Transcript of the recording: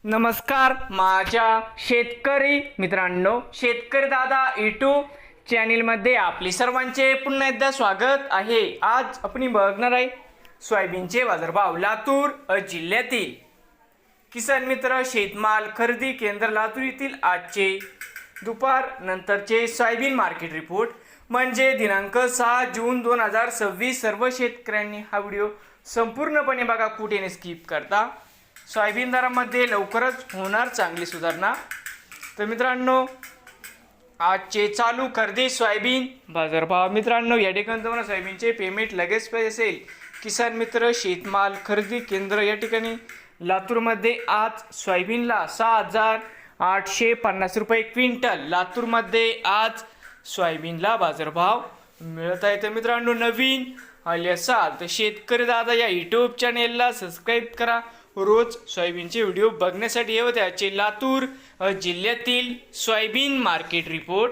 नमस्कार माझ्या शेतकरी मित्रांनो, शेतकरी दादा यूट्यूब चॅनलमध्ये आपले सर्वांचे पुन्हा एकदा स्वागत आहे। आज आपण बघणार आहे सोयाबीनचे बाजारभाव लातूर जिल्ह्यातील किसान मित्र शेतमाल खरेदी केंद्र लातूर येथील आजचे दुपार नंतरचे सोयाबीन मार्केट रिपोर्ट म्हणजे दिनांक 6 जून 2026। सर्व शेतकऱ्यांनी हा व्हिडिओ संपूर्णपणे बघा, कुठे स्किप करता। सोयाबीन दरामध्ये लवकरच होणार चांगली सुधारणा। तर मित्रांनो, आजचे चालू खरेदी सोयाबीन बाजारभाव मित्रांनो, या ठिकाणी तुम्हाला सोयाबीनचे पेमेंट लगेच पाहिजे असेल किसान मित्र शेतमाल खरेदी केंद्र या ठिकाणी लातूरमध्ये आज सोयाबीनला 6,850 रुपये क्विंटल लातूरमध्ये आज सोयाबीनला बाजारभाव मिळत आहे। तर मित्रांनो, नवीन आले असाल तर शेतकरी दादा या यूट्यूब चॅनेलला सबस्क्राईब करा। रोज सोयाबीनचे व्हिडिओ बघण्यासाठी हे होते आजचे लातूर जिल्ह्यातील सोयाबीन मार्केट रिपोर्ट।